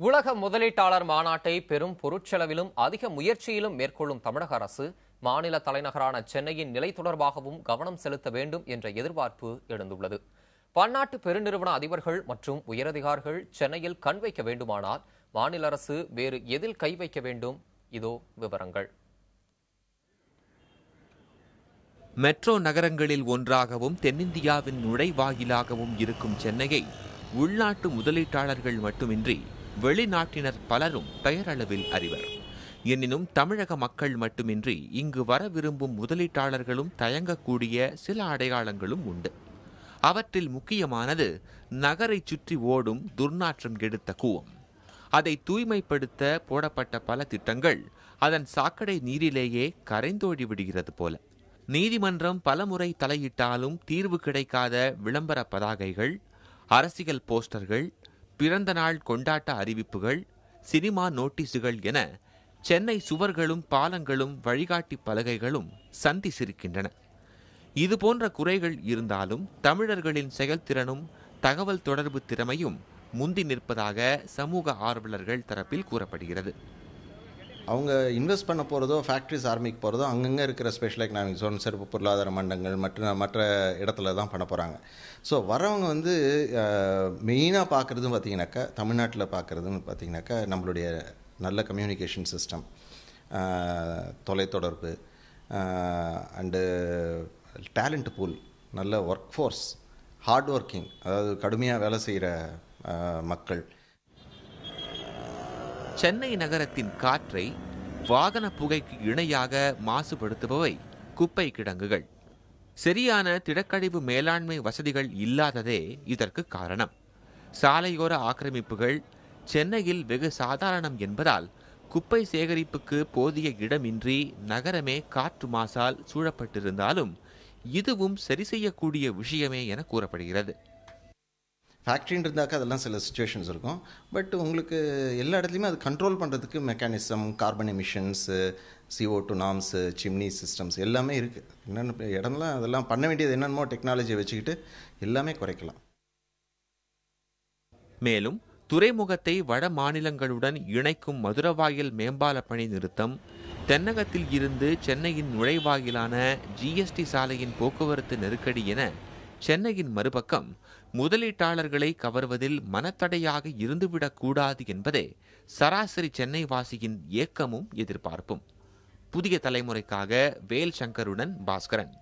உலக முதலீட்டாளர் மாநாட்டை பெரும் பொருட்செலவிலும் அதிக முயற்சியிலும் மேற்கொள்ளும் தமிழக அரசு மாநில தலைநகரான சென்னையின் நிலை தொடர்பாகவும் கவனம் செலுத்த வேண்டும் என்ற எதிர்பார்ப்பு எழுந்துள்ளது. பன்னாட்டு பெருநிறுவன அதிபர்கள் மற்றும் உயரதிகாரிகள் சென்னையில் கண் வைக்க வேண்டுமானால் மாநில அரசு வேறு எதில் கை வைக்க வேண்டும்? இதோ விவரங்கள். மெட்ரோ நகரங்களில் ஒன்றாகவும் தென்னிந்தியாவின் நுழைவாயிலாகவும் இருக்கும் சென்னையை உள்நாட்டு முதலீட்டாளர்கள் மட்டுமின்றி வெளிநாட்டினர் பலரும் பெயரளவில் அறிவர். எனினும் தமிழக மக்கள் மட்டுமின்றி இங்கு வர விரும்பும் முதலீட்டாளர்களும் தயங்கக்கூடிய சில அடையாளங்களும் உண்டு. அவற்றில் முக்கியமானது நகரை சுற்றி ஓடும் துர்நாற்றம் கெடுத்த கூவம். அதை தூய்மைப்படுத்த போடப்பட்ட பல திட்டங்கள் அதன் சாக்கடை நீரிலேயே கரைந்தோடி விடுகிறது போல. நீதிமன்றம் பலமுறை தலையிட்டாலும் தீர்வு கிடைக்காத விளம்பர பதாகைகள், அரசியல் போஸ்டர்கள், பிறந்த நாள் கொண்டாட்ட அறிவிப்புகள், சினிமா நோட்டீஸுகள் என சென்னை சுவர்களும் பாலங்களும் வழிகாட்டி பலகைகளும் சந்தி சிரிக்கின்றன. இதுபோன்ற குறைகள் இருந்தாலும் தமிழர்களின் செயல்திறனும் தகவல் தொடர்பு திறமையும் முந்தி நிற்பதாக சமூக ஆர்வலர்கள் தரப்பில் கூறப்படுகிறது. அவங்க இன்வெஸ்ட் பண்ண போகிறதோ ஃபேக்ட்ரிஸ் ஆரம்பிக்க போகிறதோ அங்கங்கே இருக்கிற ஸ்பெஷல் எக்கனாமிக் ஜோன், சிறப்பு பொருளாதார மண்டங்கள் மற்ற இடத்துல தான் பண்ண போகிறாங்க. ஸோ வரவங்க மெயினாக பார்க்குறதும் பார்த்திங்கனாக்கா, தமிழ்நாட்டில் பார்க்குறதுன்னு பார்த்திங்கனாக்கா நம்மளுடைய நல்ல கம்யூனிகேஷன் சிஸ்டம், தொலைத்தொடர்பு அண்டு டேலண்ட் பூல், நல்ல ஒர்க் ஃபோர்ஸ், ஹார்ட் ஒர்க்கிங், அதாவது கடுமையாக வேலை செய்கிற மக்கள். சென்னை நகரத்தின் காற்றை வாகன புகைக்கு இணையாக மாசுபடுத்துபவை குப்பை கிடங்குகள். சரியான திடக்கழிவு மேலாண்மை வசதிகள் இல்லாததே இதற்கு காரணம். சாலையோர ஆக்கிரமிப்புகள் சென்னையில் வெகு சாதாரணம் என்பதால் குப்பை சேகரிப்புக்கு போதிய இடமின்றி நகரமே காற்று மாசால் சூழப்பட்டிருந்தாலும் இதுவும் சரி செய்யக்கூடிய விஷயமே என கூறப்படுகிறது. ஃபேக்ட்ரின்னு இருந்தாக்கா அதெல்லாம் சில சுச்சுவேஷன்ஸ் இருக்கும். பட் உங்களுக்கு எல்லா இடத்துலையுமே அது கண்ட்ரோல் பண்ணுறதுக்கு mechanism, carbon emissions, CO2 norms, chimney systems எல்லாமே இருக்குது. என்னென்ன இடம்லாம் அதெல்லாம் பண்ண வேண்டியது என்னென்னமோ டெக்னாலஜியை வச்சுக்கிட்டு எல்லாமே குறைக்கலாம். மேலும் துறைமுகத்தை வட மாநிலங்களுடன் இணைக்கும் மதுரவாயல் மேம்பால பணி நிறுத்தம், தென்னகத்தில் இருந்து சென்னையின் நுழைவாயிலான GST சாலையின் போக்குவரத்து நெருக்கடி என சென்னையின் மறுபக்கம் முதலீட்டாளர்களை கவர்வதில் மனத்தடையாக இருந்துவிடக்கூடாது என்பதே சராசரி சென்னை வாசியின் ஏக்கமும் எதிர்பார்ப்பும். புதிய தலைமுறைக்காக வேல் சங்கருடன் பாஸ்கரன்.